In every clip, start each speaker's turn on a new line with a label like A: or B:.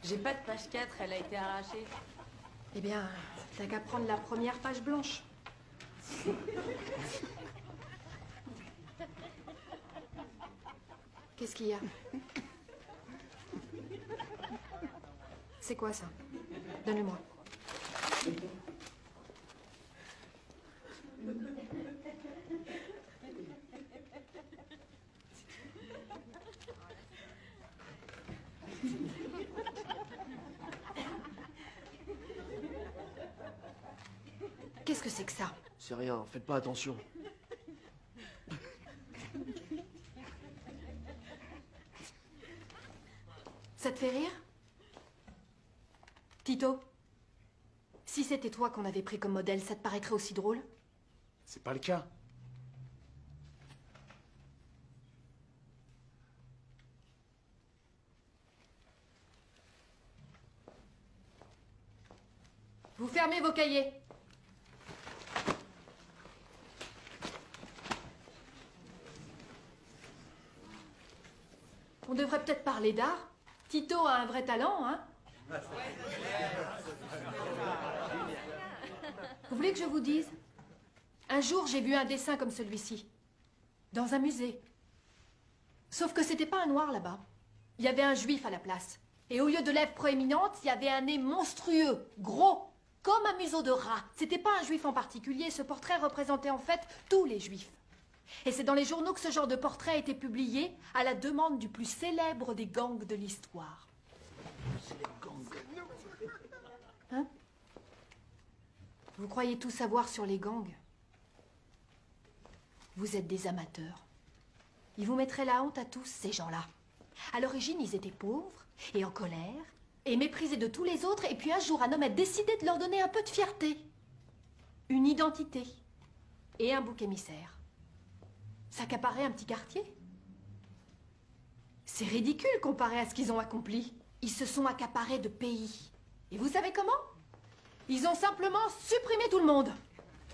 A: J'ai pas de page 4, elle a été arrachée.
B: Eh bien, t'as qu'à prendre la première page blanche. Qu'est-ce qu'il y a? C'est quoi ça? Donne-le-moi. Qu'est-ce que c'est que ça?
C: C'est rien, faites pas attention.
B: Ça te fait rire? Tito, si c'était toi qu'on avait pris comme modèle, ça te paraîtrait aussi drôle?
D: C'est pas le cas.
B: Vous fermez vos cahiers. On devrait peut-être parler d'art. Tito a un vrai talent, hein? Vous voulez que je vous dise? Un jour, j'ai vu un dessin comme celui-ci, dans un musée. Sauf que c'était pas un noir là-bas. Il y avait un juif à la place. Et au lieu de lèvres proéminentes, il y avait un nez monstrueux, gros, comme un museau de rat. C'était pas un juif en particulier, ce portrait représentait en fait tous les juifs. Et c'est dans les journaux que ce genre de portrait a été publié à la demande du plus célèbre des gangs de l'histoire. Hein? Vous croyez tout savoir sur les gangs? Vous êtes des amateurs. Ils vous mettraient la honte à tous, ces gens-là. À l'origine, ils étaient pauvres et en colère et méprisés de tous les autres. Et puis un jour, un homme a décidé de leur donner un peu de fierté, une identité et un bouc émissaire. S'accaparer un petit quartier? C'est ridicule comparé à ce qu'ils ont accompli. Ils se sont accaparés de pays. Et vous savez comment? Ils ont simplement supprimé tout le monde.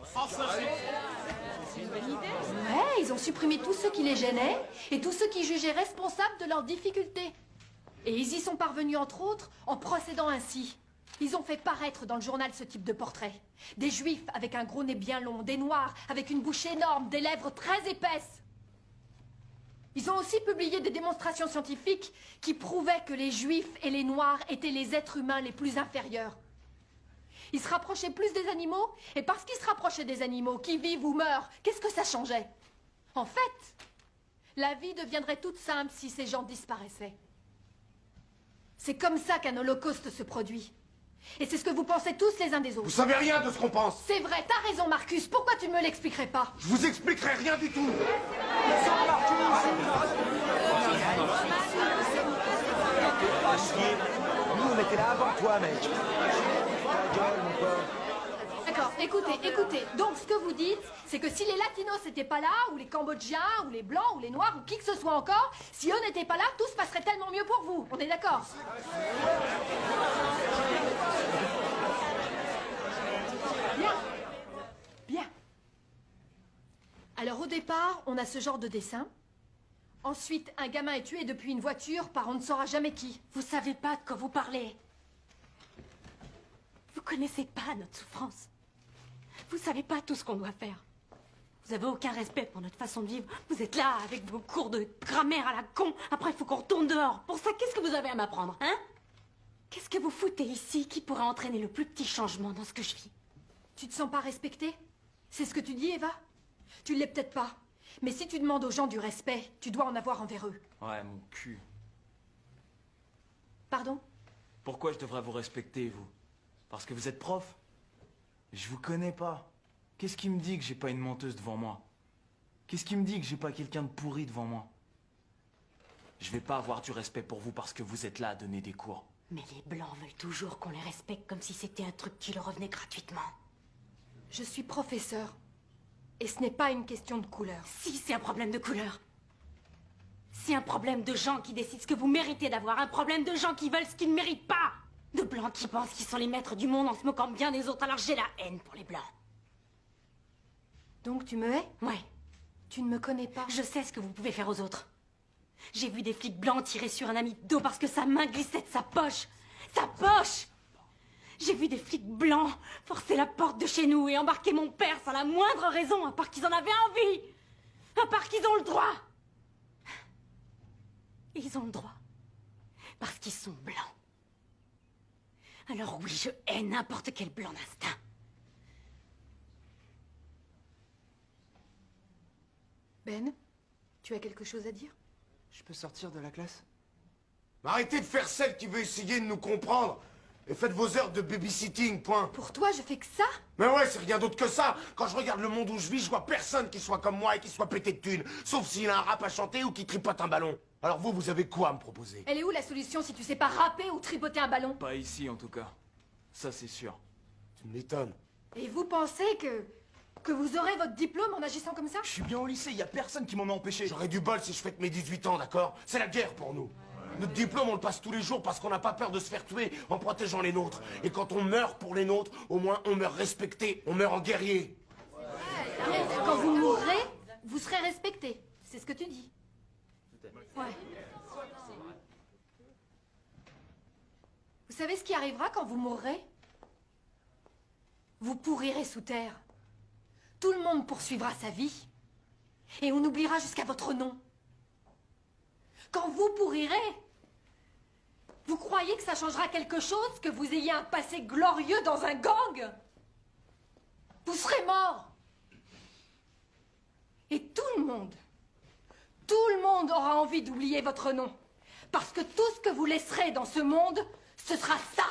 A: C'est une bonne idée.
B: Ouais, ils ont supprimé tous ceux qui les gênaient et tous ceux qui jugeaient responsables de leurs difficultés. Et ils y sont parvenus, entre autres, en procédant ainsi. Ils ont fait paraître dans le journal ce type de portrait. Des juifs avec un gros nez bien long, des noirs avec une bouche énorme, des lèvres très épaisses. Ils ont aussi publié des démonstrations scientifiques qui prouvaient que les juifs et les noirs étaient les êtres humains les plus inférieurs. Ils se rapprochaient plus des animaux, et parce qu'ils se rapprochaient des animaux, qui vivent ou meurent, qu'est-ce que ça changeait? En fait, la vie deviendrait toute simple si ces gens disparaissaient. C'est comme ça qu'un holocauste se produit. Et c'est ce que vous pensez tous les uns des autres.
D: Vous savez rien de ce qu'on pense.
B: C'est vrai, t'as raison Marcus, pourquoi tu ne me l'expliquerais pas?
D: Je vous expliquerai rien du tout.
E: Nous, on était là avant toi, mec.
B: D'accord, écoutez. Donc, ce que vous dites, c'est que si les Latinos n'étaient pas là, ou les Cambodgiens, ou les Blancs, ou les Noirs, ou qui que ce soit encore, si eux n'étaient pas là, tout se passerait tellement mieux pour vous. On est d'accord? Bien. Bien. Alors, au départ, on a ce genre de dessin. Ensuite, un gamin est tué depuis une voiture par on ne saura jamais qui.
F: Vous savez pas de quoi vous parlez. Vous connaissez pas notre souffrance. Vous savez pas tout ce qu'on doit faire. Vous avez aucun respect pour notre façon de vivre. Vous êtes là avec vos cours de grammaire à la con. Après, il faut qu'on retourne dehors. Pour ça, qu'est-ce que vous avez à m'apprendre, hein? Qu'est-ce que vous foutez ici qui pourrait entraîner le plus petit changement dans ce que je vis?
B: Tu te sens pas respectée? C'est ce que tu dis, Eva? Tu l'es peut-être pas. Mais si tu demandes aux gens du respect, tu dois en avoir envers eux.
G: Ouais, mon cul.
B: Pardon?
G: Pourquoi je devrais vous respecter, vous? Parce que vous êtes prof? Je vous connais pas. Qu'est-ce qui me dit que j'ai pas une menteuse devant moi? Qu'est-ce qui me dit que j'ai pas quelqu'un de pourri devant moi? Je vais pas avoir du respect pour vous parce que vous êtes là à donner des cours.
F: Mais les Blancs veulent toujours qu'on les respecte comme si c'était un truc qui leur revenait gratuitement.
B: Je suis professeur. Et ce n'est pas une question de couleur.
F: Si, c'est un problème de couleur. C'est un problème de gens qui décident ce que vous méritez d'avoir. Un problème de gens qui veulent ce qu'ils ne méritent pas. De Blancs qui pensent qu'ils sont les maîtres du monde en se moquant bien des autres. Alors j'ai la haine pour les Blancs.
B: Donc tu me hais?
F: Ouais.
B: Tu ne me connais pas.
F: Je sais ce que vous pouvez faire aux autres. J'ai vu des flics blancs tirer sur un ami de dos parce que sa main glissait de sa poche. sa poche. J'ai vu des flics blancs forcer la porte de chez nous et embarquer mon père sans la moindre raison, à part qu'ils en avaient envie. À part qu'ils ont le droit. Ils ont le droit. Parce qu'ils sont blancs. Alors oui, je hais n'importe quel blanc d'instinct.
B: Ben, tu as quelque chose à dire?
E: Je peux sortir de la classe?
D: Arrêtez de faire celle qui veut essayer de nous comprendre. Et faites vos heures de babysitting, point.
B: Pour toi, je fais que ça?
D: Mais ouais, c'est rien d'autre que ça. Quand je regarde le monde où je vis, je vois personne qui soit comme moi et qui soit pété de thunes. Sauf s'il a un rap à chanter ou qui tripote un ballon. Alors vous avez quoi à me proposer?
B: Elle est où la solution si tu sais pas rapper ou tripoter un ballon?
G: Pas ici en tout cas. Ça c'est sûr.
D: Tu m'étonnes.
B: Et vous pensez que vous aurez votre diplôme en agissant comme ça?
G: Je suis bien au lycée, y a personne qui m'en a empêché.
D: J'aurais du bol si je fête mes 18 ans, d'accord? C'est la guerre pour nous. Notre diplôme, on le passe tous les jours parce qu'on n'a pas peur de se faire tuer en protégeant les nôtres. Et quand on meurt pour les nôtres, au moins on meurt respecté, on meurt en guerrier.
B: Quand vous mourrez, vous serez respecté. C'est ce que tu dis. Ouais. Vous savez ce qui arrivera quand vous mourrez? Vous pourrirez sous terre. Tout le monde poursuivra sa vie. Et on oubliera jusqu'à votre nom. Quand vous pourrirez, vous croyez que ça changera quelque chose que vous ayez un passé glorieux dans un gang? Vous serez mort. Et tout le monde aura envie d'oublier votre nom. Parce que tout ce que vous laisserez dans ce monde, ce sera ça.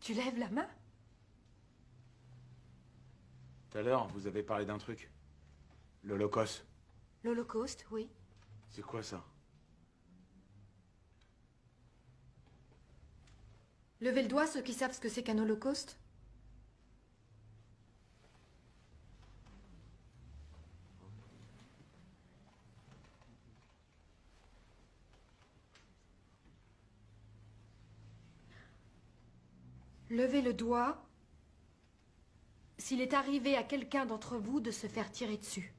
B: Tu lèves la main?
D: Tout à l'heure, vous avez parlé d'un truc. L'Holocauste.
B: L'Holocauste, oui.
D: C'est quoi ça?
B: Levez le doigt ceux qui savent ce que c'est qu'un holocauste. Levez le doigt s'il est arrivé à quelqu'un d'entre vous de se faire tirer dessus.